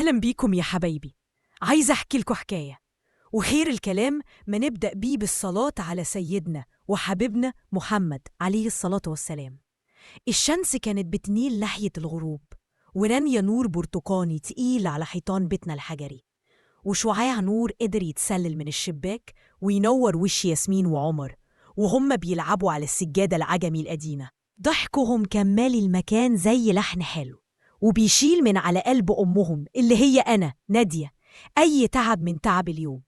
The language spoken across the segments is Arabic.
أهلا بيكم يا حبايبي. عايزة أحكي لكم حكاية، وخير الكلام ما نبدأ بيه بالصلاة على سيدنا وحبيبنا محمد عليه الصلاة والسلام. الشمس كانت بتميل ناحية الغروب، ورمية نور برتقاني تقيل على حيطان بيتنا الحجري، وشعاع نور قدر يتسلل من الشباك وينور وش ياسمين وعمر وهم بيلعبوا على السجادة العجمي القديمة. ضحكهم كان مالي المكان زي لحن حلو، وبيشيل من على قلب أمهم اللي هي أنا نادية أي تعب من تعب اليوم.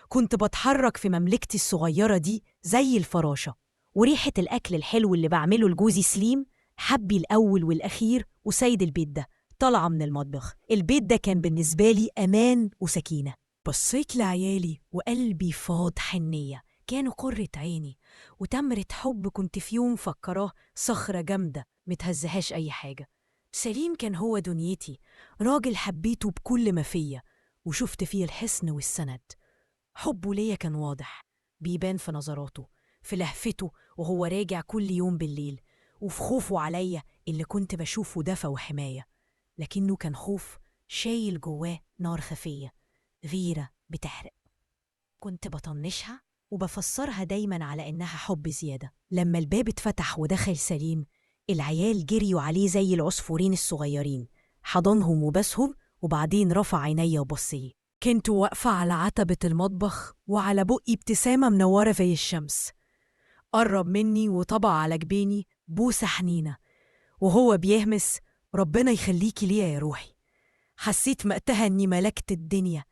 كنت بتحرك في مملكتي الصغيرة دي زي الفراشة، وريحة الأكل الحلو اللي بعمله لجوزي سليم حبي الأول والأخير وسيد البيت ده طالعة من المطبخ. البيت ده كان بالنسبة لي أمان وسكينة. بصيت لعيالي وقلبي فاض حنية، كانوا قرة عيني وتمرة حب كنت في يوم فكراه صخرة جامدة متهزهاش أي حاجة. سليم كان هو دنيتي، راجل حبيته بكل ما فيا وشفت فيه الحسن والسند. حبه ليا كان واضح، بيبان في نظراته، في لهفته وهو راجع كل يوم بالليل، وفي خوفه عليا اللي كنت بشوفه دفى وحماية، لكنه كان خوف شايل جواه نار خفية، غيرة بتحرق. كنت بطنشها وبفسرها دايما على إنها حب زيادة. لما الباب اتفتح ودخل سليم، العيال جريوا عليه زي العصفورين الصغيرين، حضنهم وبسهم وبعدين رفع عينيا وبصيه. كنت واقفة على عتبة المطبخ وعلى بقي ابتسامة منورة زي الشمس. قرب مني وطبع على جبيني بوسة حنينة وهو بيهمس ربنا يخليكي ليا يا روحي. حسيت وقتها إني ملكت الدنيا.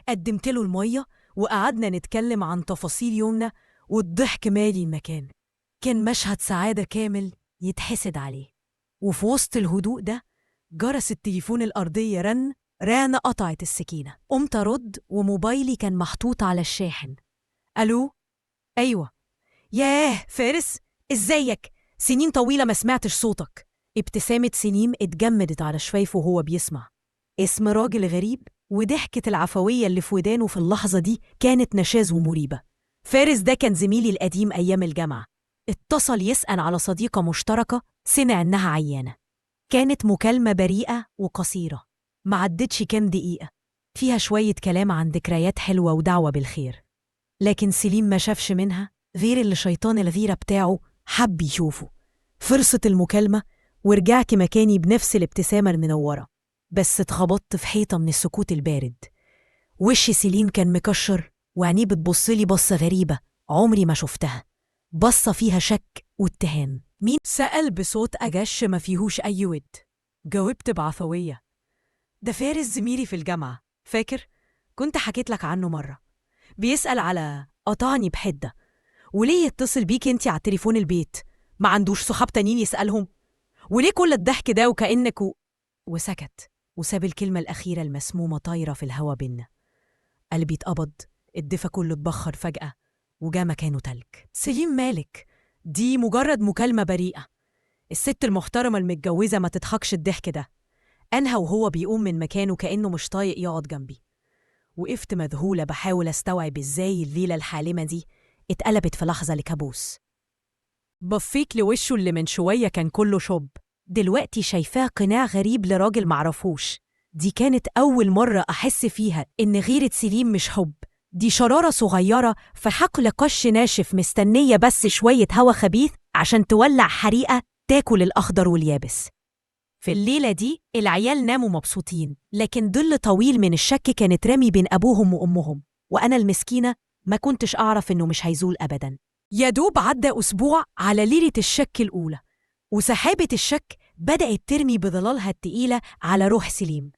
قدمت له المية وقعدنا نتكلم عن تفاصيل يومنا، والضحك مالي المكان. كان مشهد سعادة كامل يتحسد عليه. وفي وسط الهدوء ده جرس التليفون الأرضية رن قطعت السكينة. قمت أرد وموبايلي كان محطوط على الشاحن. ألو؟ أيوة. ياه فارس، إزيك؟ سنين طويلة ما سمعتش صوتك. ابتسامة سليم اتجمدت على شفايفه وهو بيسمع اسم راجل غريب، وضحكة العفوية اللي في ودانه في اللحظة دي كانت نشاز ومريبة. فارس ده كان زميلي القديم أيام الجامعة، اتصل يسأل على صديقة مشتركة سمع إنها عيانة. كانت مكالمة بريئة وقصيرة، معدتش كام دقيقة، فيها شوية كلام عن ذكريات حلوة ودعوة بالخير، لكن سليم ما شافش منها غير اللي شيطان الغيرة بتاعه حب يشوفه. فرصت المكالمة ورجعت مكاني بنفس الابتسامة المنورة، بس اتخبطت في حيطة من السكوت البارد. وش سليم كان مكشر وعينيه بتبصلي بصة غريبة عمري ما شفتها، بصة فيها شك واتهام. مين؟ سأل بصوت أجش ما فيهوش أي ود. جاوبت بعفوية، ده فارس زميلي في الجامعة، فاكر؟ كنت حكيت لك عنه مرة. بيسأل على قطعني بحدة، وليه يتصل بيك انتي على تليفون البيت؟ ما عندوش صحاب تانيين يسألهم؟ وليه كل الضحك ده وكأنك وسكت وساب الكلمة الأخيرة المسمومة طايرة في الهوا بينا. قلبي اتقبض، الدفا كله اتبخر فجأة وجا مكانه تلج. سليم مالك، دي مجرد مكالمة بريئة. الست المحترمة المتجوزة ما تضحكش الضحك ده. أنهى وهو بيقوم من مكانه كأنه مش طايق يقعد جنبي. وقفت مذهولة بحاول أستوعب إزاي الليلة الحالمة دي اتقلبت في لحظة لكابوس. بفيت لوشه اللي من شوية كان كله شب، دلوقتي شايفاه قناع غريب لراجل معرفوش. دي كانت أول مرة أحس فيها إن غيرة سليم مش حب، دي شرارة صغيرة في حقل قش ناشف مستنية بس شوية هوا خبيث عشان تولع حريقة تاكل الأخضر واليابس. في الليلة دي العيال ناموا مبسوطين، لكن ظل طويل من الشك كانت رامي بين أبوهم وأمهم، وأنا المسكينة ما كنتش أعرف إنه مش هيزول أبداً. يا دوب عدى أسبوع على ليلة الشك الأولى، وسحابة الشك بدأت ترمي بظلالها التقيلة على روح سليم.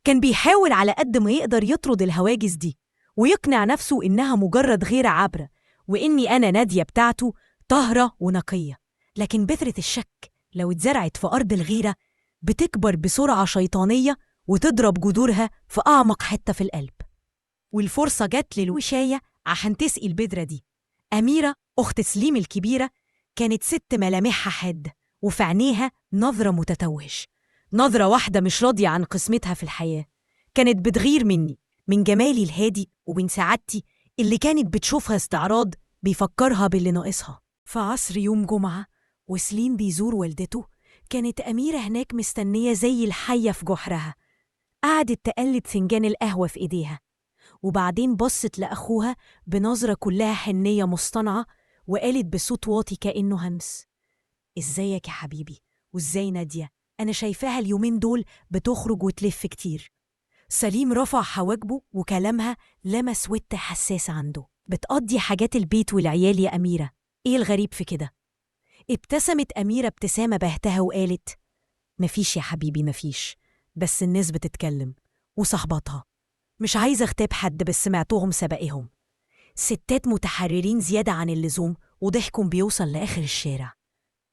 كان بيحاول على قد ما يقدر يطرد الهواجس دي ويقنع نفسه إنها مجرد غيرة عابرة، وإني أنا نادية بتاعته طاهرة ونقية. لكن بذرة الشك لو اتزرعت في أرض الغيرة بتكبر بسرعة شيطانية وتضرب جذورها في أعمق حتة في القلب. والفرصة جت للوشاية عشان تسقي البذرة دي. أميرة أخت سليم الكبيرة كانت ست ملامحها حادة، وفي عينيها نظرة متتوهش، نظرة واحدة مش راضية عن قسمتها في الحياة. كانت بتغير مني، من جمالي الهادي ومن سعادتي اللي كانت بتشوفها استعراض بيفكرها باللي ناقصها. في عصر يوم جمعة وسليم بيزور والدته، كانت أميرة هناك مستنية زي الحية في جحرها. قعدت تقلب فنجان القهوة في إيديها، وبعدين بصت لأخوها بنظرة كلها حنية مصطنعة وقالت بصوت واطي كأنه همس: إزيك يا حبيبي؟ وإزاي نادية؟ أنا شايفاها اليومين دول بتخرج وتلف كتير. سليم رفع حواجبه وكلامها لمس وتة حساس عنده. بتقضي حاجات البيت والعيال يا أميرة، إيه الغريب في كده؟ ابتسمت أميرة ابتسامة بهتها وقالت: مفيش يا حبيبي مفيش، بس الناس بتتكلم وصحباتها. مش عايزة اغتاب حد بس سمعتهم سبقهم. ستات متحررين زيادة عن اللزوم وضحكم بيوصل لآخر الشارع،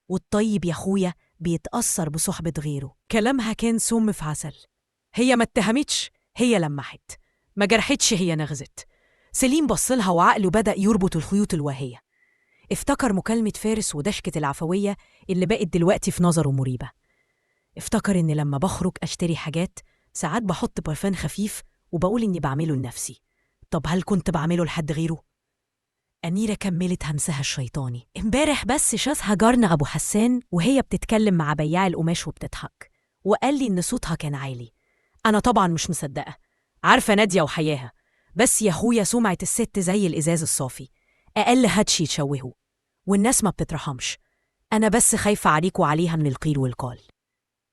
والطيب يا أخويا بيتأثر بصحبة غيره. كلامها كان سم في عسل. هي ما اتهمتش، هي لمحت، ما جرحتش، هي نغزت. سليم بصلها وعقله بدأ يربط الخيوط الواهية. افتكر مكالمة فارس ودشكة العفوية اللي بقت دلوقتي في نظره مريبة. افتكر إن لما بخرج أشتري حاجات ساعات بحط برفان خفيف وبقول إني بعمله لنفسي. طب هل كنت بعمله لحد غيره؟ أميرة كملت همسها الشيطاني. امبارح بس شافها جارنا أبو حسان وهي بتتكلم مع بياع القماش وبتضحك، وقال لي إن صوتها كان عالي. أنا طبعا مش مصدقة، عارفة نادية وحياها، بس يا أخويا سمعة الست زي الإزاز الصافي، أقل هاتش يتشوهوا، والناس ما بتترحمش. أنا بس خايفة عليك وعليها من القيل والقال.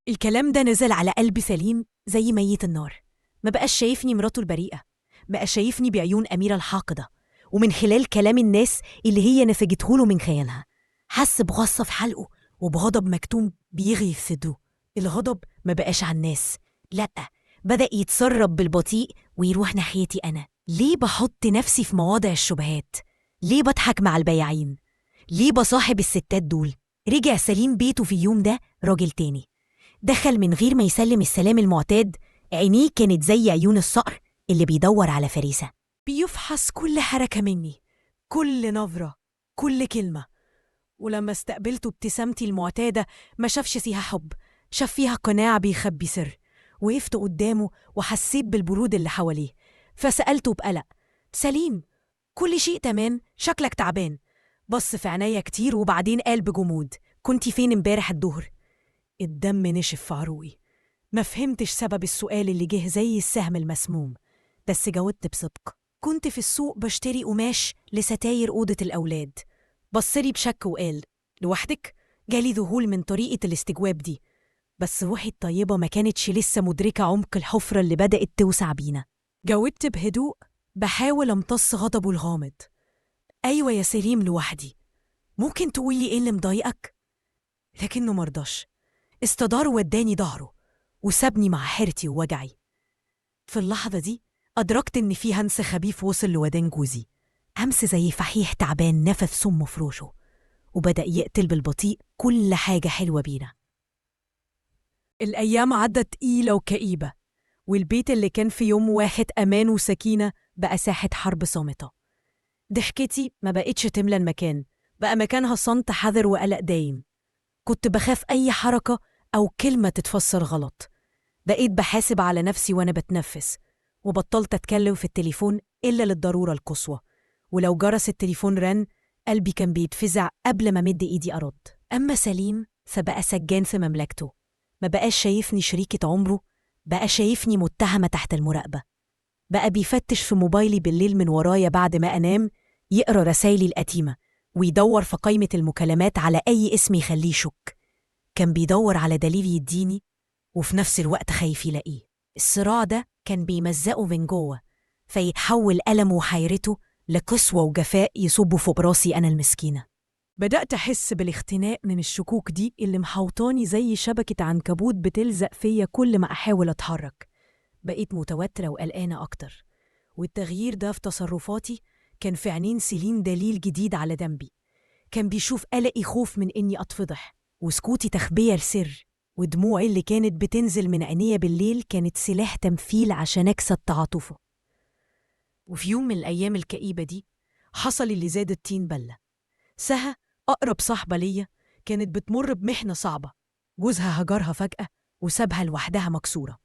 الكلام ده نزل على قلب سليم زي ميت النار. ما بقاش شايفني مراته البريئة، بقى شايفني بعيون أميرة الحاقدة، ومن خلال كلام الناس اللي هي نفجته له من خيالها. حس بغصة في حلقه وبغضب مكتوم بيغلي في صدره. الغضب ما بقاش على الناس، لأ، بدأ يتسرب بالبطيء ويروح ناحيتي أنا. ليه بحط نفسي في مواضع الشبهات؟ ليه بضحك مع البياعين؟ ليه بصاحب الستات دول؟ رجع سليم بيته في اليوم ده راجل تاني. دخل من غير ما يسلم السلام المعتاد. عينيه كانت زي عيون الصقر اللي بيدور على فريسة. بيفحص كل حركة مني، كل نظرة، كل كلمة. ولما استقبلته ابتسامتي المعتادة ما شافش فيها حب، شاف فيها قناع بيخبي سر. وقفت قدامه وحسيت بالبرود اللي حواليه، فسألته بقلق: سليم، كل شيء تمام؟ شكلك تعبان. بص في عينيا كتير وبعدين قال بجمود: كنتي فين امبارح الظهر؟ الدم نشف في عروقي. ما فهمتش سبب السؤال اللي جه زي السهم المسموم، بس جاوبت بصدق: كنت في السوق بشتري قماش لستاير أوضة الأولاد. بصلي بشك وقال: لوحدك؟ جالي ذهول من طريقة الاستجواب دي، بس روحي الطيبة ما كانتش لسه مدركة عمق الحفرة اللي بدأت توسع بينا. جاوبت بهدوء بحاول امتص غضبه الغامض: أيوة يا سليم، لوحدي. ممكن تقولي إيه اللي مضايقك؟ لكنه مرضاش، استدار ووداني ظهره وسابني مع حيرتي ووجعي. في اللحظة دي أدركت إن في همس خبيث وصل لودان جوزي، همس زي فحيح تعبان نفث سمه في روشه، وبدأ يقتل بالبطيء كل حاجة حلوة بينا. الأيام عدت تقيلة وكئيبة، والبيت اللي كان في يوم واحد أمان وسكينة بقى ساحة حرب صامتة. ضحكتي ما بقتش تملى المكان، بقى مكانها صمت حذر وقلق دايم. كنت بخاف أي حركة أو كلمة تتفسر غلط. بقيت بحاسب على نفسي وأنا بتنفس، وبطلت أتكلم في التليفون إلا للضرورة القصوى. ولو جرس التليفون رن قلبي كان بيتفزع قبل ما مد إيدي أرد. أما سليم فبقى سجان في مملكته، ما بقاش شايفني شريكة عمره، بقى شايفني متهمة تحت المراقبة. بقى بيفتش في موبايلي بالليل من ورايا بعد ما أنام، يقرأ رسايلي القديمة ويدور في قائمة المكالمات على أي اسم يخليه يشك. كان بيدور على دليل يديني وفي نفس الوقت خايف يلاقيه. الصراع ده كان بيمزقه من جوه، فيتحول ألمه وحيرته لقسوة وجفاء يصبوا في براسي أنا المسكينة. بدأت أحس بالاختناق من الشكوك دي اللي محوطاني زي شبكة عنكبوت بتلزق فيا كل ما أحاول أتحرك. بقيت متوترة وقلقانة أكتر، والتغيير ده في تصرفاتي كان في عينين سليم دليل جديد على ذنبي. كان بيشوف قلقي خوف من إني أتفضح، وسكوتي تخبية لسر، ودموعي اللي كانت بتنزل من عينيا بالليل كانت سلاح تمثيل عشان أكسب تعاطفه. وفي يوم من الأيام الكئيبة دي حصل اللي زاد الطين بلة. سهى، أقرب صاحبة ليا، كانت بتمر بمحنة صعبة. جوزها هجرها فجأة وسابها لوحدها مكسورة.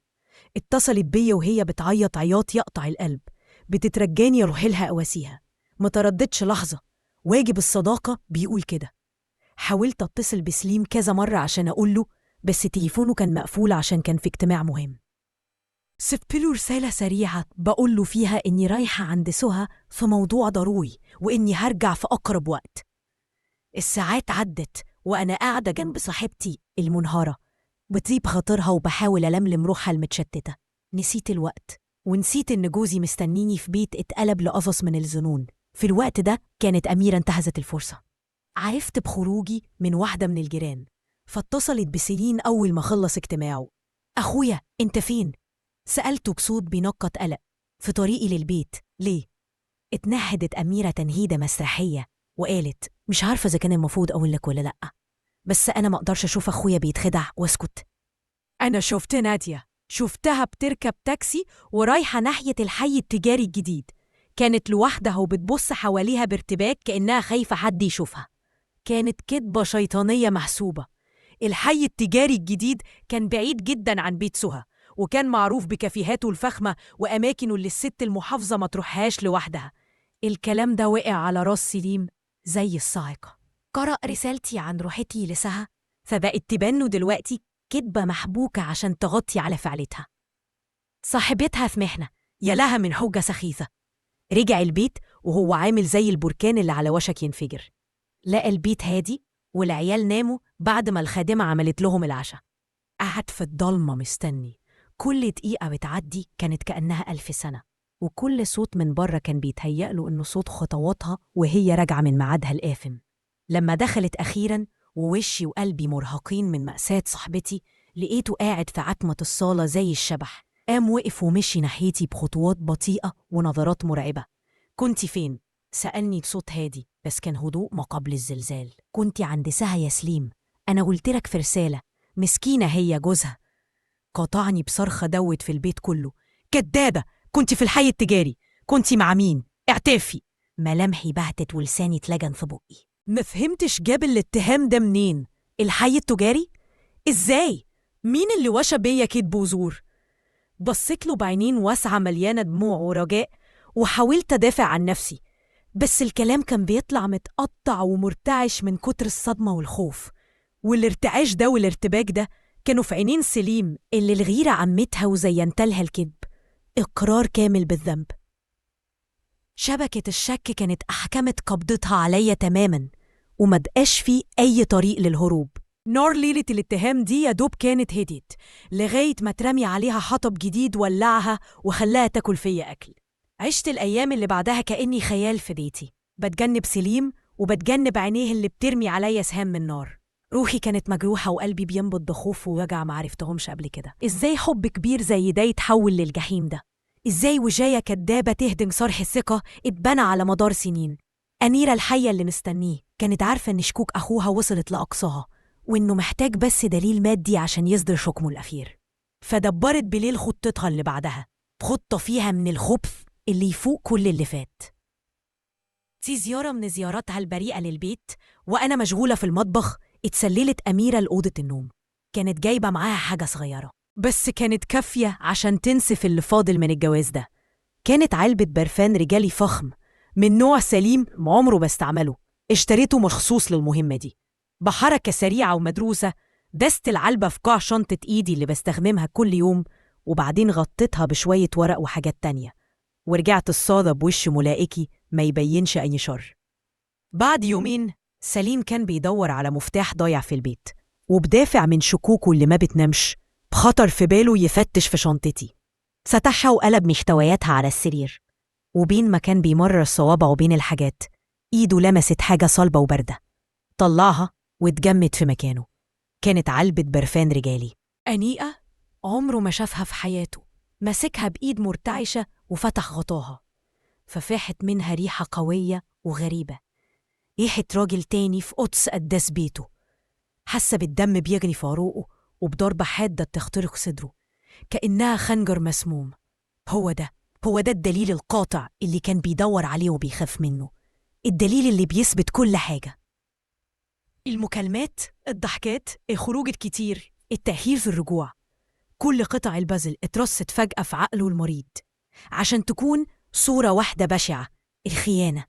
اتصلت بيا وهي بتعيط عياط يقطع القلب، بتترجاني أروح لها أواسيها. ما ترددش لحظة، واجب الصداقة بيقول كده. حاولت أتصل بسليم كذا مرة عشان أقوله، بس تليفونه كان مقفول عشان كان في اجتماع مهم. سبت له رسالة سريعة بقول له فيها إني رايحة عند سهى في موضوع ضروري وإني هرجع في أقرب وقت. الساعات عدت وأنا قاعدة جنب صاحبتي المنهارة بطيب خاطرها وبحاول ألملم روحها المتشتتة. نسيت الوقت ونسيت إن جوزي مستنيني في بيت اتقلب لقفص من الظنون. في الوقت ده كانت أميرة انتهزت الفرصة. عرفت بخروجي من واحدة من الجيران فاتصلت بسيلين أول ما خلص اجتماعه. أخويا أنت فين؟ سألته بصوت بينقط قلق. في طريقي للبيت. ليه؟ اتنهدت أميرة تنهيدة مسرحية وقالت مش عارفة إذا كان المفروض أقول لك ولا لأ، بس أنا ما أقدرش أشوف أخويا بيتخدع واسكت. أنا شفت نادية، شفتها بتركب تاكسي ورايحة ناحية الحي التجاري الجديد. كانت لوحدها وبتبص حواليها بارتباك كأنها خايفة حد يشوفها. كانت كدبة شيطانية محسوبة. الحي التجاري الجديد كان بعيد جدا عن بيت سهى، وكان معروف بكافيهاته الفخمة وأماكنه اللي الست المحافظة ما تروحهاش لوحدها. الكلام ده وقع على راس سليم زي الصاعقة. قرأ رسالتي عن روحتي لسهى فبقت تبانه دلوقتي كدبة محبوكة عشان تغطي على فعلتها. صاحبتها في محنة، يا لها من حجة سخيفة. رجع البيت وهو عامل زي البركان اللي على وشك ينفجر. لقى البيت هادي والعيال ناموا بعد ما الخادمة عملت لهم العشاء. قعد في الضلمة مستني. كل دقيقة بتعدي كانت كأنها 1000 سنة، وكل صوت من بره كان بيتهيأله إنه صوت خطواتها وهي راجعة من ميعادها الآثم. لما دخلت أخيراً ووشي وقلبي مرهقين من مأساة صاحبتي، لقيته قاعد في عتمة الصالة زي الشبح. قام وقف ومشي ناحيتي بخطوات بطيئة ونظرات مرعبة. كنتي فين؟ سألني بصوت هادي بس كان هدوء ما قبل الزلزال. كنتي عند سهى يا سليم، أنا قلتلك في رسالة. مسكينة هي جوزها. قاطعني بصرخة دوت في البيت كله. كدابة، كنتي في الحي التجاري. كنتي مع مين؟ اعترفي. ملامحي بهتت ولساني اتلجن في بقي. ما فهمتش جاب الاتهام ده منين؟ الحي التجاري؟ ازاي؟ مين اللي وشى بيا كدب وزور؟ بصيت له بعينين واسعة مليانة دموع ورجاء وحاولت أدافع عن نفسي، بس الكلام كان بيطلع متقطع ومرتعش من كتر الصدمة والخوف. والارتعاش ده والارتباك ده كانوا في عينين سليم اللي الغيرة عمتها وزينتلها الكذب. إقرار كامل بالذنب. شبكة الشك كانت أحكمت قبضتها عليا تماماً ومبقاش فيه أي طريق للهروب. نار ليلة الاتهام دي يا دوب كانت هديت لغاية ما ترمي عليها حطب جديد ولعها وخلاها تاكل فيا أكل. عشت الأيام اللي بعدها كأني خيال في بيتي، بتجنب سليم وبتجنب عينيه اللي بترمي عليا سهام من نار. روحي كانت مجروحة وقلبي بينبض بخوف ووجع معرفتهمش قبل كده. إزاي حب كبير زي ده يتحول للجحيم ده؟ إزاي وجاية كدابة تهدم صرح الثقة اتبنى على مدار سنين؟ أميرة الحية اللي مستنيه كانت عارفة إن شكوك أخوها وصلت لأقصاها وإنه محتاج بس دليل مادي عشان يصدر حكمه الأخير. فدبرت بليل خطتها اللي بعدها، خطة فيها من الخبث اللي يفوق كل اللي فات. في زيارة من زياراتها البريئة للبيت وأنا مشغولة في المطبخ اتسللت أميرة لأوضة النوم. كانت جايبة معاها حاجة صغيرة بس كانت كافية عشان تنسف اللي فاضل من الجواز ده. كانت علبة برفان رجالي فخم من نوع سليم عمره بستعمله، اشتريته مخصوص للمهمة دي. بحركة سريعة ومدروسة دست العلبة في قاع شنطة إيدي اللي بستخدمها كل يوم، وبعدين غطيتها بشوية ورق وحاجات تانية ورجعت الصالة بوش ملائكي ما يبينش أي شر. بعد يومين سليم كان بيدور على مفتاح ضايع في البيت، وبدافع من شكوكه اللي ما بتنامش بخطر في باله يفتش في شنطتي. فتحها وقلب محتوياتها على السرير، وبين ما كان بيمرر صوابعه بين الحاجات إيده لمست حاجة صلبة وباردة. طلعها واتجمد في مكانه. كانت علبة برفان رجالي أنيقة عمره ما شافها في حياته. مسكها بإيد مرتعشة وفتح غطاها، ففاحت منها ريحة قوية وغريبة، ريحة راجل تاني في قدس قداس بيته. حس بالدم بيجري في عروقه وبضربة حادة تخترق صدره كأنها خنجر مسموم. هو ده الدليل القاطع اللي كان بيدور عليه وبيخاف منه، الدليل اللي بيثبت كل حاجة. المكالمات، الضحكات، الخروج الكتير، التأخير في الرجوع، كل قطع البازل اترصت فجأة في عقله المريض عشان تكون صورة واحدة بشعة: الخيانة.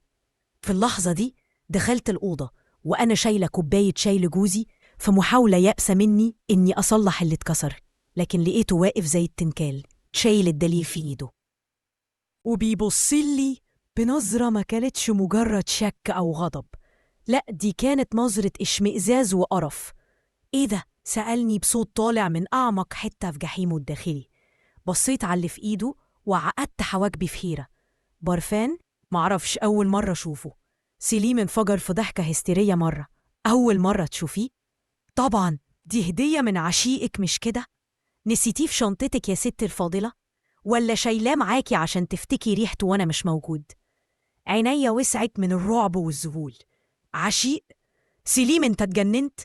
في اللحظة دي دخلت الأوضة وأنا شايلة كوباية شاي لجوزي في محاولة يأسى مني إني أصلح اللي اتكسر، لكن لقيته واقف زي التنكال شايل الدليل في إيده وبيبصلي بنظرة ما كانتش مجرد شك أو غضب، لأ دي كانت نظرة اشمئزاز وقرف. إيه ده؟ سألني بصوت طالع من أعمق حتة في جحيمه الداخلي. بصيت على اللي في إيده وعقدت حواجبي في حيرة. برفان؟ معرفش، أول مرة أشوفه. سليم انفجر في ضحكة هستيرية مرة. أول مرة تشوفيه؟ طبعا، دي هدية من عشيقك مش كده؟ نسيتيه في شنطتك يا ست الفاضلة؟ ولا شايلاه معاكي عشان تفتكي ريحته وأنا مش موجود؟ عينيا وسعت من الرعب والذهول. عشيق؟ سليم انت اتجننت؟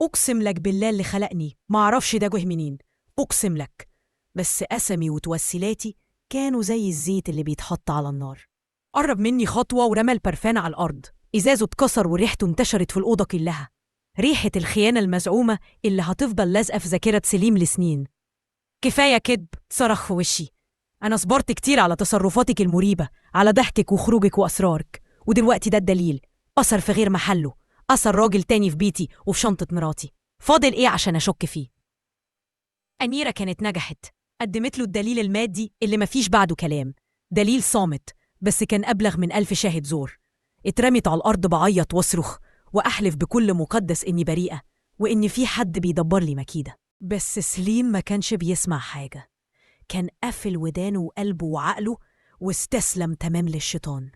أقسم لك بالله اللي خلقني معرفش ده جه منين، أقسم لك. بس قسمي وتوسلاتي كانوا زي الزيت اللي بيتحط على النار. قرب مني خطوة ورمى البرفان على الأرض، إزازه اتكسر وريحته انتشرت في الأوضة كلها. ريحة الخيانة المزعومة اللي هتفضل لازقة في ذاكرة سليم لسنين. كفاية كدب، صرخ في وشي. أنا صبرت كتير على تصرفاتك المريبة، على ضحكك وخروجك وأسرارك، ودلوقتي ده الدليل، أثر في غير محله، أثر راجل تاني في بيتي وفي شنطة مراتي. فاضل إيه عشان أشك فيه؟ أميرة كانت نجحت، قدمت له الدليل المادي اللي مفيش بعده كلام، دليل صامت بس كان أبلغ من 1000 شاهد زور. اترمت على الأرض بعيط واصرخ وأحلف بكل مقدس إني بريئة وإن في حد بيدبر لي مكيدة. بس سليم ما كانش بيسمع حاجة، كان قافل ودانه وقلبه وعقله واستسلم تمام للشيطان.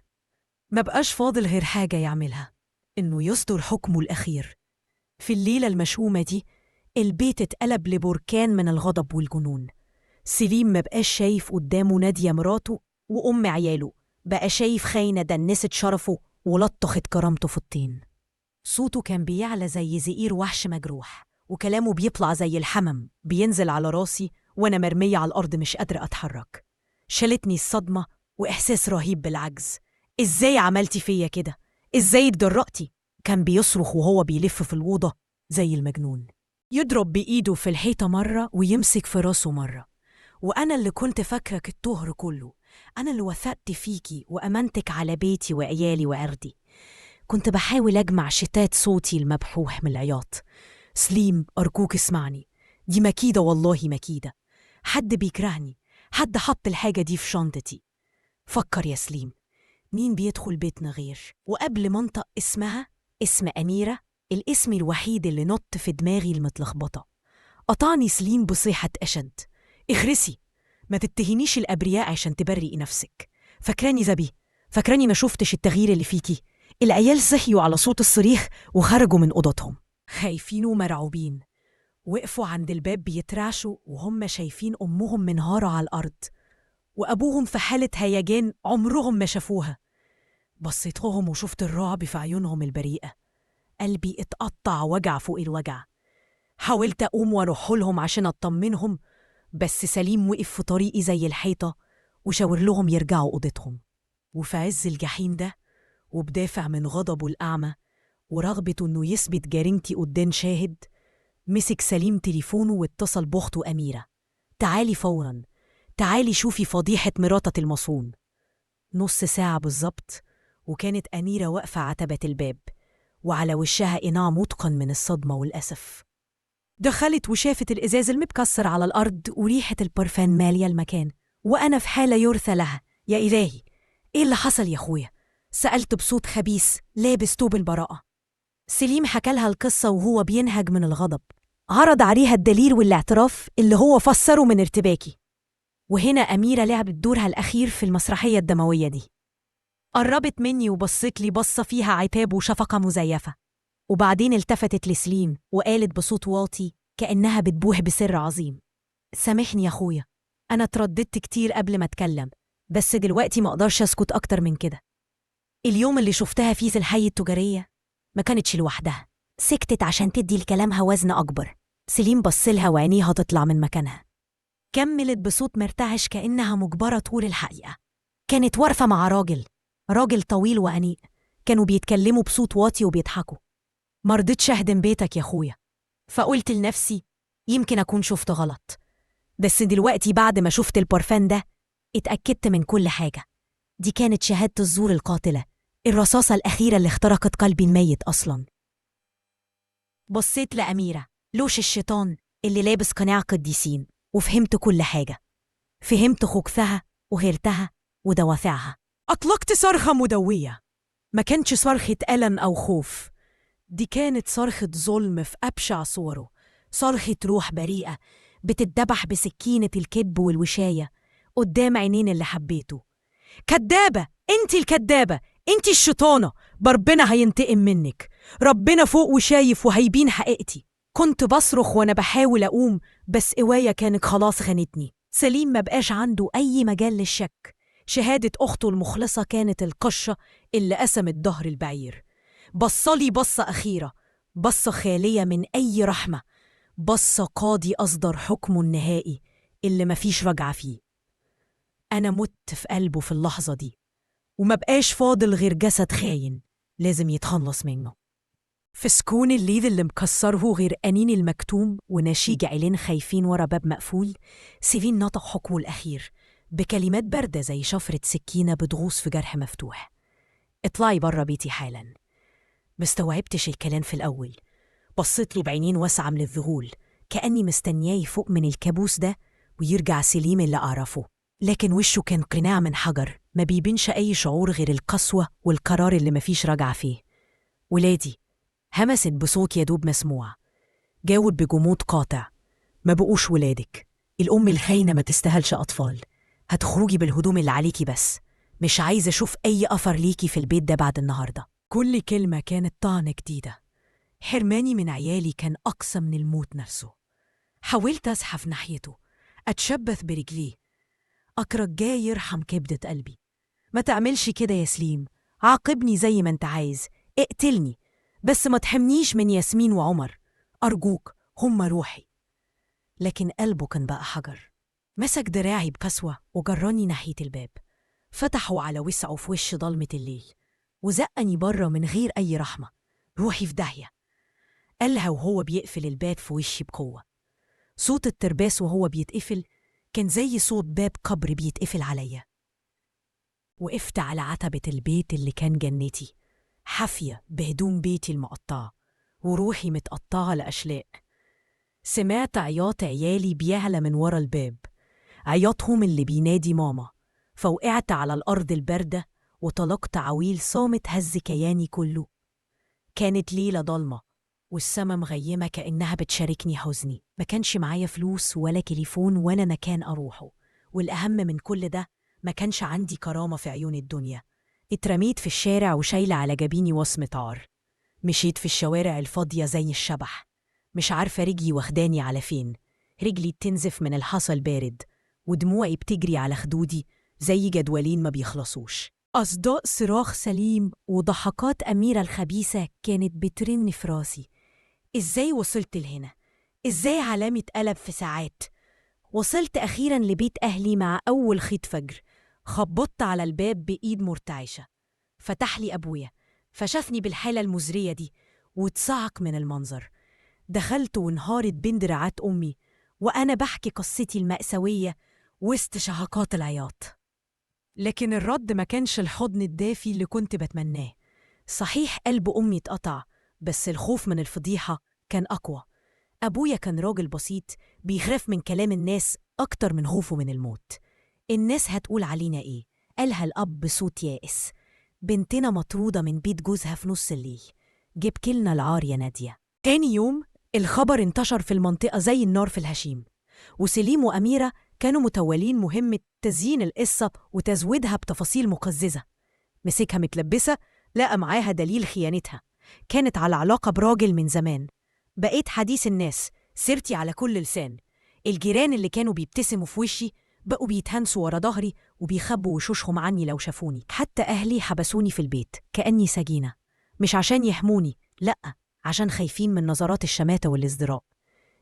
ما بقاش فاضل غير حاجة يعملها، إنه يصدر حكمه الأخير. في الليلة المشؤومة دي البيت اتقلب لبركان من الغضب والجنون. سليم ما بقاش شايف قدامه نادية مراته وأم عياله، بقى شايف خاينة دنست شرفه ولطخت كرامته في الطين. صوته كان بيعلى زي زئير وحش مجروح، وكلامه بيطلع زي الحمم بينزل على راسي وأنا مرمية على الأرض مش قادرة أتحرك. شالتني الصدمة وإحساس رهيب بالعجز. إزاي عملتي فيا كده؟ إزاي اتجرأتي؟ كان بيصرخ وهو بيلف في الأوضة زي المجنون، يضرب بإيده في الحيطة مرة ويمسك في راسه مرة. وأنا اللي كنت فاكرك الطهر كله، أنا اللي وثقت فيكي وأمنتك على بيتي وعيالي وعرضي، كنت بحاول أجمع شتات صوتي المبحوح من العياط. سليم أرجوك اسمعني، دي مكيدة والله مكيدة، حد بيكرهني، حد حط الحاجة دي في شنطتي. فكر يا سليم، مين بيدخل بيتنا غير؟ وقبل ما انطق اسمها، اسم أميرة، الاسم الوحيد اللي نط في دماغي المتلخبطة، قطعني سليم بصيحة أشد. اخرسي، ما تتهنيش الأبرياء عشان تبرئي نفسك. فاكراني زبي؟ فاكراني ما شفتش التغيير اللي فيكي؟ العيال صحيوا على صوت الصريخ وخرجوا من أوضتهم خايفين ومرعوبين، وقفوا عند الباب بيترعشوا وهم شايفين أمهم منهارة على الأرض وأبوهم في حالة هيجان عمرهم ما شافوها. بصيت لهم وشفت الرعب في عيونهم البريئة، قلبي اتقطع وجع فوق الوجع. حاولت أقوم وأروح لهم عشان أطمنهم، بس سليم وقف في طريقي زي الحيطة وشاور لهم يرجعوا أوضتهم. وفي عز الجحيم ده وبدافع من غضبه الأعمى ورغبته إنه يثبت جريمتي قدام شاهد، مسك سليم تليفونه واتصل بأخته أميرة. تعالي فوراً، تعالي شوفي فضيحة مراتة المصون. نص ساعة بالظبط وكانت أميرة واقفة عتبة الباب وعلى وشها إناع متقن من الصدمة والأسف. دخلت وشافت الإزاز المتكسر على الأرض وريحة البرفان مالية المكان، وأنا في حالة يرثى لها. يا إلهي، إيه اللي حصل يا أخويا؟ سألت بصوت خبيث لابس توب البراءة. سليم حكالها القصة وهو بينهج من الغضب، عرض عليها الدليل والاعتراف اللي هو فسره من ارتباكي. وهنا أميرة لعبت دورها الأخير في المسرحية الدموية دي، قربت مني وبصت لي بصة فيها عتاب وشفقة مزيفة، وبعدين التفتت لسليم وقالت بصوت واطي كأنها بتبوح بسر عظيم: سامحني يا أخويا، أنا اترددت كتير قبل ما أتكلم، بس دلوقتي ما أقدرش أسكت أكتر من كده. اليوم اللي شفتها فيه في الحي التجارية ما كانتش لوحدها، سكتت عشان تدي لكلامها وزن أكبر. سليم بصلها وعينيها تطلع من مكانها، كملت بصوت مرتعش كأنها مجبرة تقول الحقيقة. كانت واقفة مع راجل طويل وأنيق، كانوا بيتكلموا بصوت واطي وبيضحكوا. مرضتش أهدم بيتك يا أخويا، فقلت لنفسي يمكن أكون شفت غلط، بس دلوقتي بعد ما شفت البرفان ده اتأكدت من كل حاجة. دي كانت شهادة الزور القاتلة، الرصاصة الأخيرة اللي اخترقت قلبي الميت أصلاً. بصيت لأميرة، لوش الشيطان اللي لابس قناع قديسين، وفهمت كل حاجة. فهمت خبثها وغيرتها ودوافعها. أطلقت صرخة مدوية، ما كانتش صرخة ألم أو خوف، دي كانت صرخة ظلم في أبشع صوره، صرخة روح بريئة بتتذبح بسكينة الكذب والوشاية قدام عينين اللي حبيته. كدابة، انت الكدابة، انت الشيطانة، ربنا هينتقم منك، ربنا فوق وشايف وهيبين حقيقتي. كنت بصرخ وانا بحاول اقوم، بس قوايا كانت خلاص خانتني. سليم ما بقاش عنده اي مجال للشك، شهادة اخته المخلصة كانت القشة اللي قسمت ظهر البعير. بصلي بصة أخيرة، بصة خالية من أي رحمة، بصة قاضي أصدر حكمه النهائي اللي مفيش رجعة فيه. أنا مت في قلبه في اللحظة دي، وما بقاش فاضل غير جسد خاين لازم يتخلص منه. في سكون الليل اللي مكسره غير أنين المكتوم ونشيج عيلين خايفين ورا باب مقفول، سيفين نطق حكمه الأخير بكلمات باردة زي شفرة سكينة بتغوص في جرح مفتوح. اطلعي برا بيتي حالا. مستوعبتش الكلام في الأول، بصيت له بعينين واسعة من الذهول كأني مستنياه يفوق من الكابوس ده ويرجع سليم اللي أعرفه، لكن وشه كان قناع من حجر ما بيبينش أي شعور غير القسوة والقرار اللي مفيش رجعة فيه. ولادي، همست بصوت يدوب مسموع، جاوب بجمود قاطع، ما بقوش ولادك، الأم الخاينة ما تستاهلش أطفال، هتخرجي بالهدوم اللي عليكي بس، مش عايزة أشوف أي أثر ليكي في البيت ده بعد النهاردة. كل كلمة كانت طعنة جديدة، حرماني من عيالي كان أقسى من الموت نفسه. حاولت أزحف ناحيته، أتشبث برجليه، أكرجاه يرحم كبدة قلبي. ما تعملش كده يا سليم، عاقبني زي ما انت عايز، اقتلني، بس ما تحمنيش من ياسمين وعمر، أرجوك، هم روحي. لكن قلبه كان بقى حجر، مسك دراعي بقسوة وجراني ناحية الباب، فتحه على وسعه في وش ضلمة الليل وزقني بره من غير أي رحمة. روحي في داهية، قالها وهو بيقفل الباب في وشي بقوة. صوت الترباس وهو بيتقفل كان زي صوت باب قبر بيتقفل عليا. وقفت على عتبة البيت اللي كان جنتي، حافية بهدوم بيتي المقطعة وروحي متقطعة لأشلاء. سمعت عياط عيالي بيعلى من ورا الباب، عياطهم اللي بينادي ماما، فوقعت على الأرض الباردة وطلقت عويل صامت هز كياني كله. كانت ليلة ضلمة والسما مغيمة كأنها بتشاركني حزني، ما كانش معايا فلوس ولا تليفون ولا مكان أروحه، والأهم من كل ده ما كانش عندي كرامة في عيون الدنيا. اترميت في الشارع وشايلة على جبيني وصمة عار، مشيت في الشوارع الفاضية زي الشبح، مش عارفة رجلي واخداني على فين، رجلي بتنزف من الحصى البارد ودموعي بتجري على خدودي زي جدولين ما بيخلصوش. أصداء صراخ سليم وضحكات أميرة الخبيثة كانت بترن في راسي. إزاي وصلت لهنا؟ إزاي علامة قلب في ساعات؟ وصلت أخيراً لبيت أهلي مع أول خيط فجر. خبطت على الباب بإيد مرتعشة، فتح لي أبويا، فشافني بالحالة المزرية دي واتصعق من المنظر. دخلت وانهارت بين دراعات أمي وأنا بحكي قصتي المأساوية وسط شهقات العياط. لكن الرد ما كانش الحضن الدافي اللي كنت بتمناه. صحيح قلب أمي اتقطع، بس الخوف من الفضيحة كان أقوى. أبويا كان راجل بسيط بيخاف من كلام الناس أكتر من خوفه من الموت. الناس هتقول علينا إيه؟ قالها الأب بصوت يائس. بنتنا مطرودة من بيت جوزها في نص الليل، جبكلنا العار يا نادية. تاني يوم الخبر انتشر في المنطقة زي النار في الهشيم، وسليم وأميرة كانوا متولين مهمة تزيين القصة وتزويدها بتفاصيل مقززة. مسكها متلبسة، لقى معاها دليل خيانتها، كانت على علاقة براجل من زمان. بقيت حديث الناس، سيرتي على كل لسان. الجيران اللي كانوا بيبتسموا في وشي بقوا بيتهنسوا ورا ظهري وبيخبوا وشوشهم عني لو شافوني. حتى أهلي حبسوني في البيت كأني سجينة، مش عشان يحموني، لأ، عشان خايفين من نظرات الشماتة والازدراء.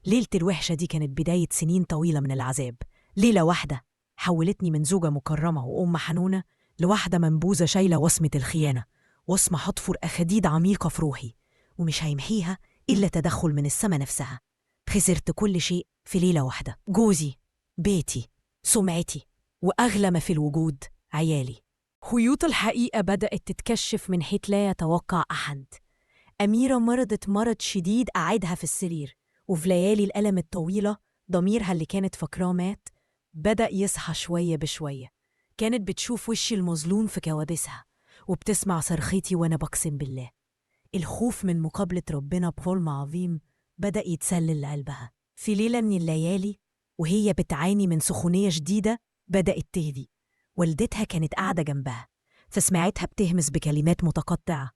ليلة الوحشة دي كانت بداية سنين طويلة من العذاب. ليلة واحدة حولتني من زوجة مكرمة وأم حنونة لواحدة منبوذة شايلة وصمة الخيانة، وصمة هتفر أخديد عميقة في روحي ومش هيمحيها إلا تدخل من السما نفسها. خسرت كل شيء في ليلة واحدة، جوزي، بيتي، سمعتي، وأغلى ما في الوجود عيالي. خيوط الحقيقة بدأت تتكشف من حيث لا يتوقع أحد. أميرة مرضت مرض شديد قعدها في السرير، وفي ليالي الألم الطويلة ضميرها اللي كانت فاكراه مات بدأ يصحى شوية بشوية. كانت بتشوف وشي المظلوم في كوابيسها، وبتسمع صرختي وأنا بقسم بالله. الخوف من مقابلة ربنا بظلم عظيم بدأ يتسلل لقلبها. في ليلة من الليالي وهي بتعاني من سخونية شديدة بدأت تهدي. والدتها كانت قاعدة جنبها، فسمعتها بتهمس بكلمات متقطعة: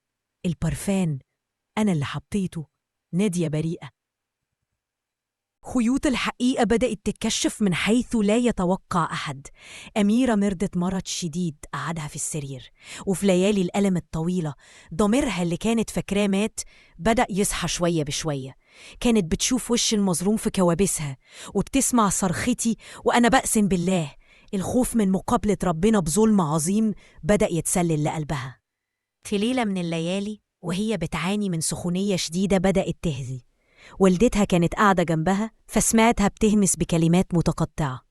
البرفان أنا اللي حطيته، نادية بريئة. خيوط الحقيقة بدأت تتكشف من حيث لا يتوقع أحد. أميرة مرضت مرض شديد قعدها في السرير، وفي ليالي الألم الطويلة ضميرها اللي كانت فاكراه مات بدأ يصحى شوية بشوية. كانت بتشوف وش المظلوم في كوابيسها، وبتسمع صرختي وأنا بقسم بالله. الخوف من مقابلة ربنا بظلم عظيم بدأ يتسلل لقلبها. في ليلة من الليالي وهي بتعاني من سخونية شديدة بدأت تهدي. والدتها كانت قاعدة جنبها، فسمعتها بتهمس بكلمات متقطعة: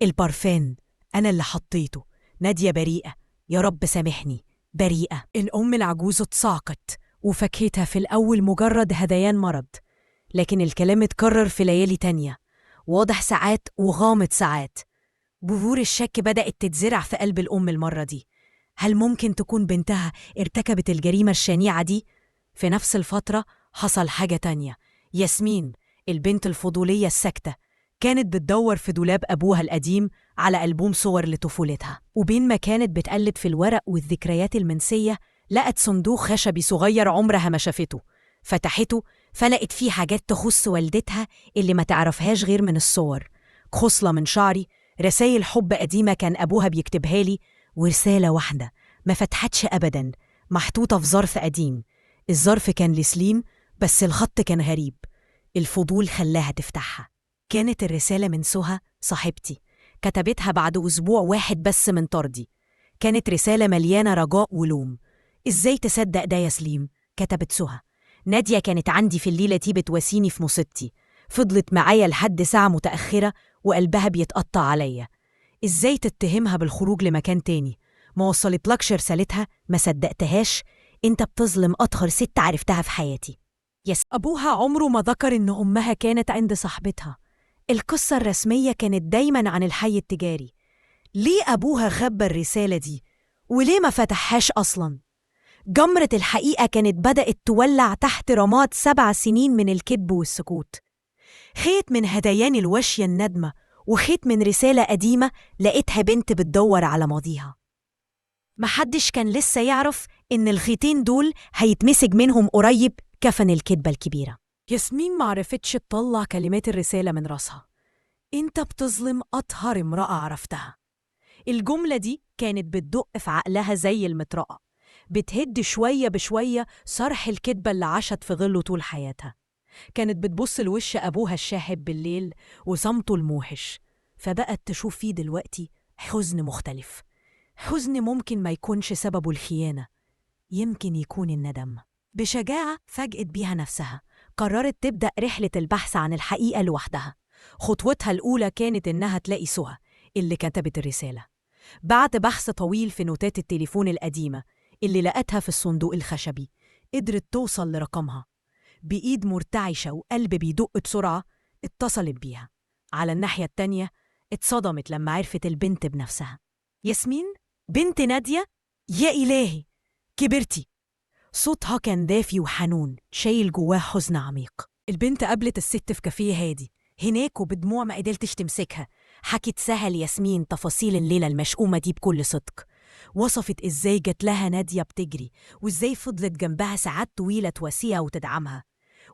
البرفان أنا اللي حطيته، نادية بريئة، يا رب سامحني، بريئة. الأم العجوز اتصعقت، وفكيتها في الأول مجرد هذيان مرض، لكن الكلام اتكرر في ليالي تانية، واضح ساعات وغامض ساعات. بذور الشك بدأت تتزرع في قلب الأم المرة دي. هل ممكن تكون بنتها ارتكبت الجريمة الشنيعة دي؟ في نفس الفترة حصل حاجة تانية. ياسمين، البنت الفضولية الساكتة، كانت بتدور في دولاب أبوها القديم على ألبوم صور لطفولتها، وبين ما كانت بتقلب في الورق والذكريات المنسية لقت صندوق خشبي صغير عمرها ما شافته. فتحته فلقت فيه حاجات تخص والدتها اللي ما تعرفهاش غير من الصور: خصلة من شعري، رسائل حب قديمة كان أبوها بيكتبها لي، ورسالة واحدة ما فتحتش أبدا محطوطة في ظرف قديم. الظرف كان لسليم بس الخط كان غريب. الفضول خلاها تفتحها. كانت الرسالة من سهى صاحبتي، كتبتها بعد أسبوع واحد بس من طردي. كانت رسالة مليانة رجاء ولوم. إزاي تصدق ده يا سليم؟ كتبت سهى: نادية كانت عندي في الليلة دي بتواسيني في مصيبتي، فضلت معايا لحد ساعة متأخرة وقلبها بيتقطع عليا. إزاي تتهمها بالخروج لمكان تاني؟ ما وصلتلكش رسالتها؟ ما صدقتهاش؟ انت بتظلم أطهر ست عرفتها في حياتي. أبوها عمره ما ذكر إن أمها كانت عند صاحبتها. القصة الرسمية كانت دايماً عن الحي التجاري. ليه أبوها خبى الرسالة دي؟ وليه ما فتحهاش أصلاً؟ جمرة الحقيقة كانت بدأت تولع تحت رماد 7 سنين من الكذب والسكوت. خيط من هديان الوشية الندمة، وخيط من رسالة قديمة لقيتها بنت بتدور على ماضيها. محدش كان لسه يعرف إن الخيطين دول هيتمسج منهم قريب كفن الكذبة الكبيرة. ياسمين معرفتش تطلع كلمات الرسالة من راسها: انت بتظلم أطهر امرأة عرفتها. الجملة دي كانت بتدق في عقلها زي المطرقة، بتهد شوية بشوية صرح الكذبة اللي عاشت في ظله طول حياتها. كانت بتبص لوش أبوها الشاحب بالليل وصمته الموحش، فبقت تشوف فيه دلوقتي حزن مختلف. حزن ممكن ما يكونش سببه الخيانة، يمكن يكون الندم. بشجاعة فاجأت بيها نفسها، قررت تبدأ رحلة البحث عن الحقيقة لوحدها. خطوتها الأولى كانت إنها تلاقي سهى اللي كتبت الرسالة. بعد بحث طويل في نوتات التليفون القديمة اللي لقتها في الصندوق الخشبي، قدرت توصل لرقمها. بإيد مرتعشة وقلب بيدق بسرعة اتصلت بيها. على الناحية التانية اتصدمت لما عرفت البنت بنفسها. ياسمين، بنت نادية؟ يا إلهي، كبرتي. صوتها كان دافي وحنون، شايل جواه حزن عميق. البنت قابلت الست في كافيه هادي هناك، وبدموع ما قدرتش تمسكها حكت سهى لياسمين تفاصيل الليلة المشؤومة دي بكل صدق. وصفت إزاي جت لها نادية بتجري، وإزاي فضلت جنبها ساعات طويلة تواسيها وتدعمها،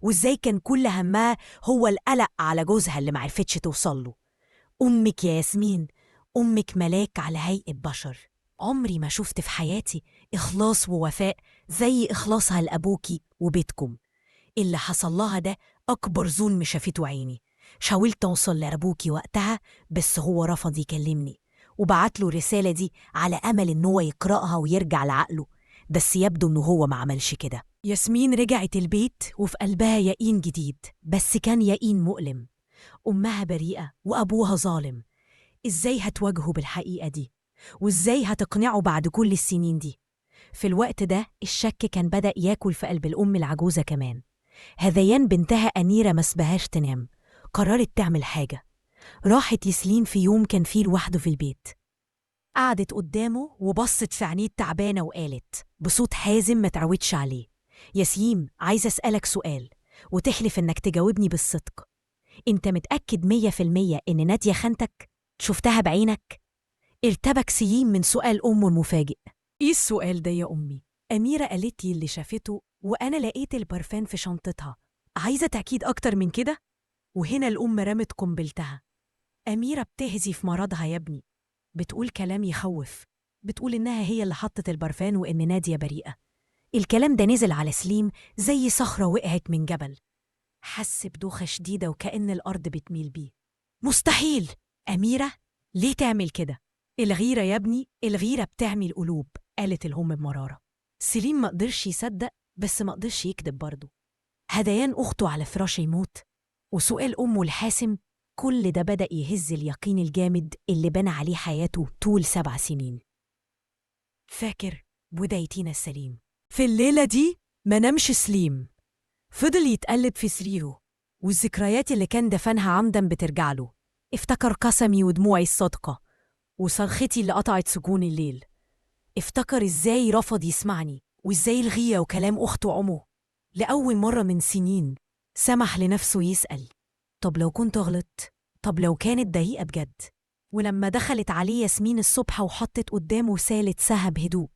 وإزاي كان كل همها هو القلق على جوزها اللي معرفتش توصله. أمك يا ياسمين، أمك ملاك على هيئة بشر. عمري ما شفت في حياتي إخلاص ووفاء زي إخلاصها لأبوكي وبيتكم. اللي حصل لها ده أكبر ظلم شافته عيني. حاولت أوصل لأبوكي وقتها بس هو رفض يكلمني، وبعت له الرسالة دي على أمل إن هو يقرأها ويرجع لعقله، بس يبدو إنه هو ما عملش كده. ياسمين رجعت البيت وفي قلبها يقين جديد، بس كان يقين مؤلم. أمها بريئة وأبوها ظالم. إزاي هتواجهه بالحقيقة دي؟ وإزاي هتقنعه بعد كل السنين دي؟ في الوقت ده الشك كان بدأ ياكل في قلب الأم العجوزة كمان. هذيان بنتها أميرة ما سبهاش تنام، قررت تعمل حاجة. راحت ياسليم في يوم كان فيه لوحده في البيت. قعدت قدامه وبصت في عينيه تعبانة وقالت بصوت حازم ما تعودش عليه: ياسليم، عايزة أسألك سؤال وتحلف إنك تجاوبني بالصدق. أنت متأكد 100% إن نادية خانتك؟ شفتها بعينك؟ ارتبك سليم من سؤال أمه المفاجئ. إيه السؤال ده يا أمي؟ أميرة قالت لي اللي شافته وأنا لقيت البرفان في شنطتها. عايزة تأكيد أكتر من كده؟ وهنا الأم رمت قنبلتها: أميرة بتهزي في مرضها يا ابني، بتقول كلام يخوف، بتقول إنها هي اللي حطت البرفان وإن نادية بريئة. الكلام ده نزل على سليم زي صخرة وقعت من جبل. حس بدوخة شديدة وكأن الأرض بتميل بيه. مستحيل! أميرة؟ ليه تعمل كده؟ الغيرة يا ابني، الغيرة بتعمل قلوب، قالت الأم بمرارة. سليم ما قدرش يصدق بس ما قدرش يكذب برضه. هديان أخته على فراش يموت وسؤال أمه الحاسم، كل ده بدأ يهز اليقين الجامد اللي بنى عليه حياته طول 7 سنين. فاكر بدايتنا السليم. في الليلة دي ما نامش سليم، فضل يتقلب في سريره والذكريات اللي كان دفنها عمدا بترجع له. افتكر قسمي ودموعي الصادقة وصرختي اللي قطعت سكون الليل. افتكر ازاي رفض يسمعني وازاي الغية وكلام أخته أمه. لأول مرة من سنين سمح لنفسه يسأل: طب لو كنت غلطت؟ طب لو كانت دقيقة بجد؟ ولما دخلت عليه ياسمين الصبح وحطت قدامه سالة سها بهدوء،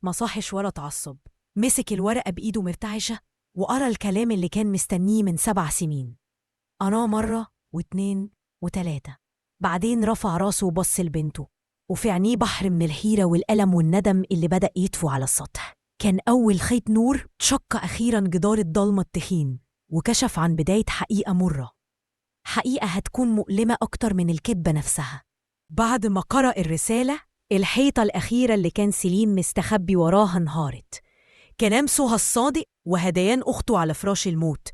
ما صاحش ولا اتعصب. مسك الورقة بإيده مرتعشة وقرأ الكلام اللي كان مستنيه من 7 سنين. قراه مرة و2 و3، بعدين رفع راسه وبص لبنته وفي عينيه بحر من الحيرة والألم والندم اللي بدأ يطفو على السطح. كان أول خيط نور شق أخيراً جدار الضلمة التخين وكشف عن بداية حقيقة مرة، حقيقة هتكون مؤلمة أكتر من الكذبة نفسها. بعد ما قرأ الرسالة، الحيطة الأخيرة اللي كان سليم مستخبي وراها انهارت. كلام سهى الصادق وهديان أخته على فراش الموت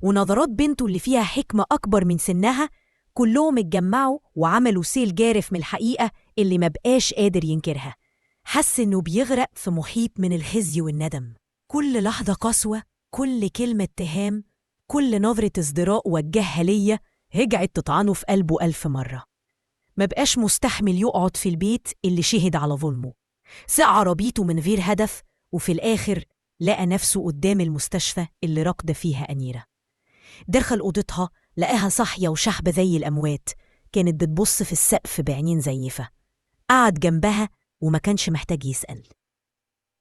ونظرات بنته اللي فيها حكمة أكبر من سنها كلهم اتجمعوا وعملوا سيل جارف من الحقيقة اللي ما بقاش قادر ينكرها. حس إنه بيغرق في محيط من الخزي والندم. كل لحظة قسوة، كل كلمة اتهام، كل نظرة ازدراء وجهها ليا رجعت تطعنه في قلبه 1000 مرة. ما بقاش مستحمل يقعد في البيت اللي شهد على ظلمه. ساق عربيته من غير هدف وفي الآخر لقى نفسه قدام المستشفى اللي راقدة فيها أميرة. دخل أوضتها لقاها صاحية وشحبة زي الأموات، كانت بتبص في السقف بعينين زيفة. قعد جنبها وما كانش محتاج يسأل.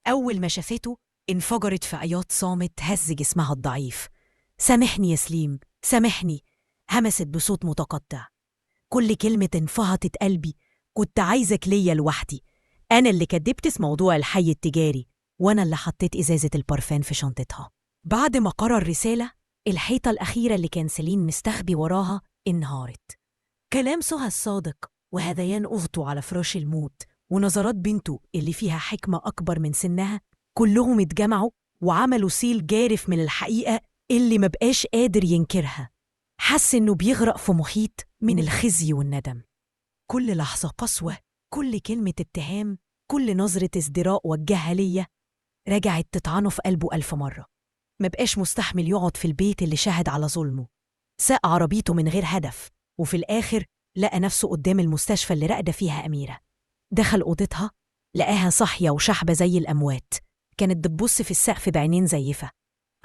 أول ما شافته انفجرت في عياط صامت هز جسمها الضعيف. سامحني يا سليم، سامحني، همست بصوت متقطع. كل كلمة انفهطت قلبي، كنت عايزك ليا لوحدي. أنا اللي كدبت في موضوع الحي التجاري وأنا اللي حطيت إزازة البارفان في شنطتها. بعد ما قرأ الرسالة، الحيطة الأخيرة اللي كان سليم مستخبي وراها انهارت. كلام سهى الصادق وهذيان أخته على فراش الموت ونظرات بنته اللي فيها حكمة أكبر من سنها كلهم اتجمعوا وعملوا سيل جارف من الحقيقة اللي ما بقاش قادر ينكرها. حس إنه بيغرق في محيط من الخزي والندم. كل لحظة قسوة، كل كلمة اتهام، كل نظرة ازدراء وجهها ليا رجعت تطعنه في قلبه 1000 مرة. ما بقاش مستحمل يقعد في البيت اللي شهد على ظلمه. ساق عربيته من غير هدف وفي الآخر لقى نفسه قدام المستشفى اللي راقدة فيها أميرة. دخل أوضتها لقاها صاحية وشحبة زي الأموات، كانت بتبص في السقف بعينين زيفة.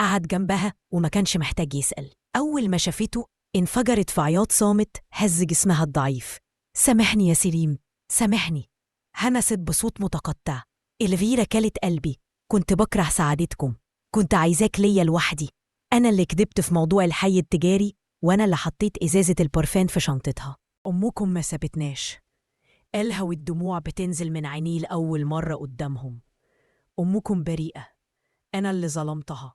قعد جنبها وما كانش محتاج يسأل. أول ما شافته انفجرت في عياط صامت هز جسمها الضعيف. سامحني يا سليم، سامحني، همست بصوت متقطع. الغيرة كلت قلبي، كنت بكره سعادتكم، كنت عايزاك ليا لوحدي. أنا اللي كدبت في موضوع الحي التجاري وأنا اللي حطيت إزازة البارفان في شنطتها. أمكم ما سابتناش، قالها والدموع بتنزل من عينيه لأول مرة قدامهم. أمكم بريئة، أنا اللي ظلمتها،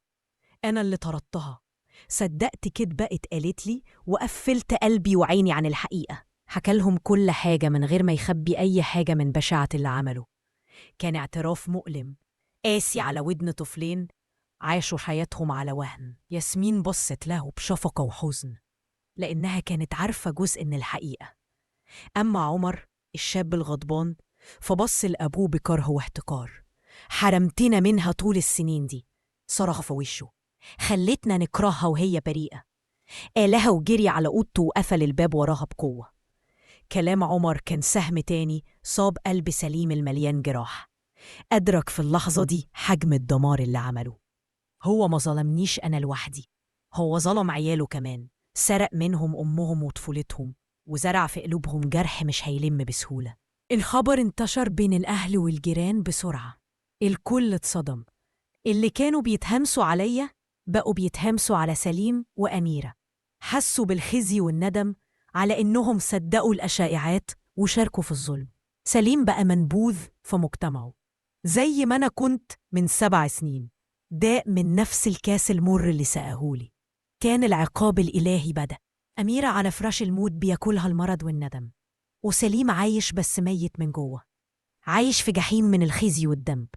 أنا اللي طردتها. صدقت كدبة اتقالت لي وقفلت قلبي وعيني عن الحقيقة. حكالهم كل حاجة من غير ما يخبي أي حاجة من بشاعة اللي عمله. كان اعتراف مؤلم قاسي على ودن طفلين عاشوا حياتهم على وهن. ياسمين بصت له بشفقة وحزن لأنها كانت عارفة جزء من الحقيقة. أما عمر الشاب الغضبان فبص لأبوه بكره واحتقار. حرمتنا منها طول السنين دي، صرخ في وشه، خلتنا نكرهها وهي بريئة. قالها وجري على أوضته وقفل الباب وراها بقوة. كلام عمر كان سهم تاني صاب قلب سليم المليان جراح. أدرك في اللحظة دي حجم الدمار اللي عمله. هو ما ظلمنيش أنا لوحدي، هو ظلم عياله كمان، سرق منهم أمهم وطفولتهم وزرع في قلوبهم جرح مش هيلم بسهولة. الخبر انتشر بين الأهل والجيران بسرعة، الكل اتصدم. اللي كانوا بيتهمسوا عليا بقوا بيتهمسوا على سليم وأميرة. حسوا بالخزي والندم على إنهم صدقوا الأشائعات وشاركوا في الظلم. سليم بقى منبوذ في مجتمعه، زي ما أنا كنت من 7 سنين، داء من نفس الكاس المر اللي سقاهولي. كان العقاب الإلهي بدأ. أميرة على فراش الموت بياكلها المرض والندم، وسليم عايش بس ميت من جوه، عايش في جحيم من الخزي والذنب،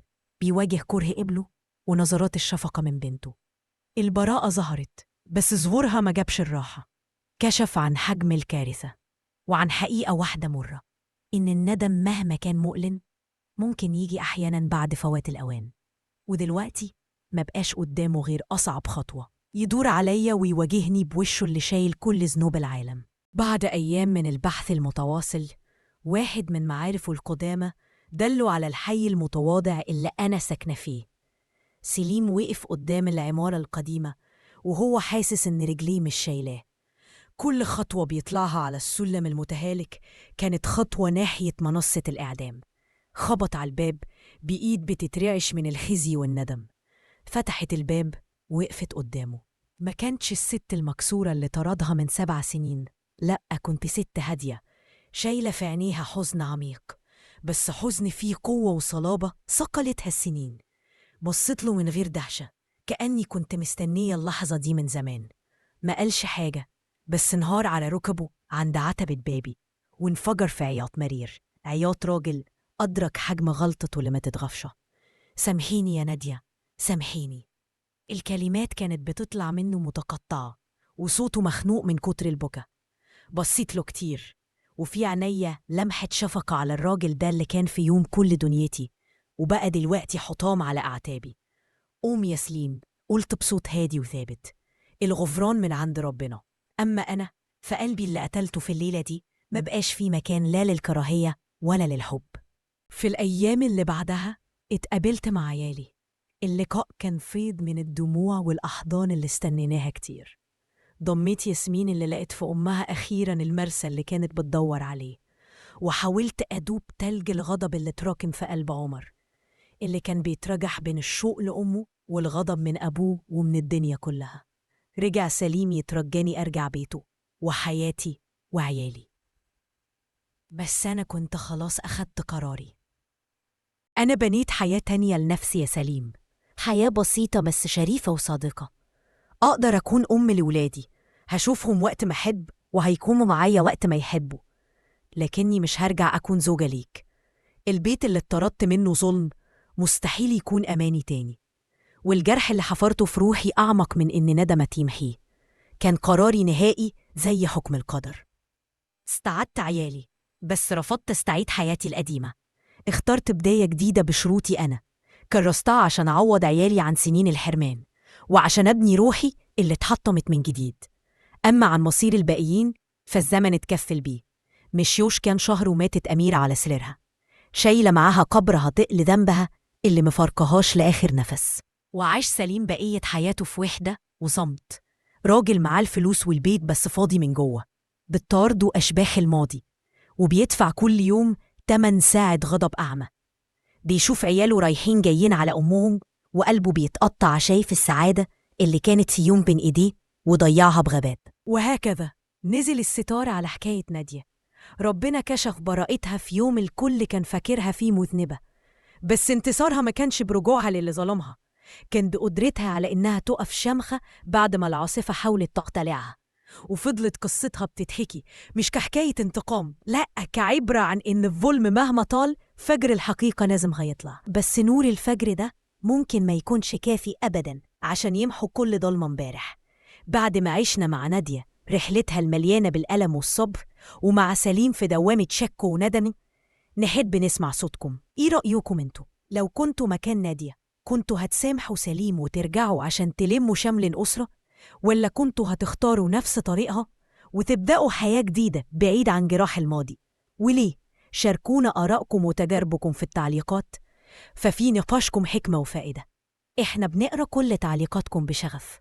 بيواجه كره ابنه ونظرات الشفقة من بنته. البراءة ظهرت، بس ظهورها ما جابش الراحة. كشف عن حجم الكارثة وعن حقيقة واحدة مرة، إن الندم مهما كان مؤلم ممكن يجي أحياناً بعد فوات الأوان. ودلوقتي ما بقاش قدامه غير أصعب خطوة، يدور عليا ويواجهني بوشه اللي شايل كل ذنوب العالم. بعد أيام من البحث المتواصل، واحد من معارفه القدامى دله على الحي المتواضع اللي أنا ساكنة فيه. سليم وقف قدام العمارة القديمة وهو حاسس إن رجليه مش شايلاه. كل خطوة بيطلعها على السلم المتهالك كانت خطوة ناحية منصة الإعدام. خبط على الباب بإيد بتترعش من الخزي والندم. فتحت الباب وقفت قدامه. ما كانتش الست المكسورة اللي طردها من 7 سنين، لأ، كنت ست هادية شايلة في عينيها حزن عميق، بس حزن فيه قوة وصلابة صقلتها السنين. بصيت له من غير دهشة، كأني كنت مستنية اللحظة دي من زمان. ما قالش حاجة، بس انهار على ركبه عند عتبة بابي وانفجر في عياط مرير، عياط راجل أدرك حجم غلطته اللي ما تتغفش. سامحيني يا نادية، سامحيني. الكلمات كانت بتطلع منه متقطعة وصوته مخنوق من كتر البكا. بصيت له كتير وفي عينيا لمحة شفقة على الراجل ده اللي كان في يوم كل دنيتي وبقى دلوقتي حطام على أعتابي. قوم يا سليم، قلت بصوت هادي وثابت، الغفران من عند ربنا، أما أنا فقلبي اللي قتلته في الليلة دي ما بقاش فيه مكان لا للكراهية ولا للحب. في الأيام اللي بعدها اتقابلت مع عيالي. اللقاء كان فيض من الدموع والأحضان اللي استنيناها كتير. ضميت ياسمين اللي لقيت في أمها أخيراً المرسى اللي كانت بتدور عليه، وحاولت أدوب تلج الغضب اللي تراكم في قلب عمر، اللي كان بيترجح بين الشوق لأمه والغضب من أبوه ومن الدنيا كلها. رجع سليم يترجاني أرجع بيته وحياتي وعيالي، بس أنا كنت خلاص أخدت قراري. أنا بنيت حياة تانية لنفسي يا سليم، حياة بسيطة بس شريفة وصادقة. أقدر أكون أم لولادي، هشوفهم وقت ما أحب وهيكونوا معايا وقت ما يحبوا، لكني مش هرجع أكون زوجة ليك. البيت اللي اتطردت منه ظلم مستحيل يكون أماني تاني، والجرح اللي حفرته في روحي أعمق من إن ندمت يمحيه. كان قراري نهائي زي حكم القدر. استعدت عيالي، بس رفضت استعيد حياتي القديمة. اخترت بداية جديدة بشروطي أنا، كرستها عشان أعوض عيالي عن سنين الحرمان وعشان أبني روحي اللي اتحطمت من جديد. أما عن مصير الباقيين فالزمن اتكفل بيه. مشيوش كان شهر وماتت أميرة على سريرها، شايلة معاها قبرها تقل ذنبها اللي مفارقهاش لآخر نفس. وعاش سليم بقية حياته في وحدة وصمت، راجل معاه الفلوس والبيت بس فاضي من جوه، بتطارده أشباح الماضي، وبيدفع كل يوم 8 ساعة غضب أعمى. بيشوف عياله رايحين جايين على أمهم وقلبه بيتقطع شايف السعادة اللي كانت في يوم بين إيديه وضيعها بغباء. وهكذا نزل الستار على حكاية نادية. ربنا كشف براءتها في يوم الكل كان فاكرها فيه مذنبة، بس انتصارها ما كانش برجوعها للي ظلمها، كان بقدرتها على إنها تقف شمخة بعد ما العاصفة حاولت تقتلعها. وفضلت قصتها بتتحكي مش كحكاية انتقام، لأ، كعبرة عن إن الظلم مهما طال فجر الحقيقة لازم هيطلع. بس نور الفجر ده ممكن ما يكونش كافي أبداً عشان يمحو كل ضلمة امبارح. بعد ما عشنا مع نادية رحلتها المليانة بالألم والصبر، ومع سليم في دوامة شك وندم، نحب نسمع صوتكم. إيه رأيكم انتوا؟ لو كنتوا مكان نادية كنتوا هتسامحوا سليم وترجعوا عشان تلموا شمل الأسرة، ولا كنتوا هتختاروا نفس طريقها وتبدأوا حياة جديدة بعيد عن جراح الماضي. وليه؟ شاركونا آرائكم وتجاربكم في التعليقات، ففي نقاشكم حكمة وفائدة. إحنا بنقرأ كل تعليقاتكم بشغف.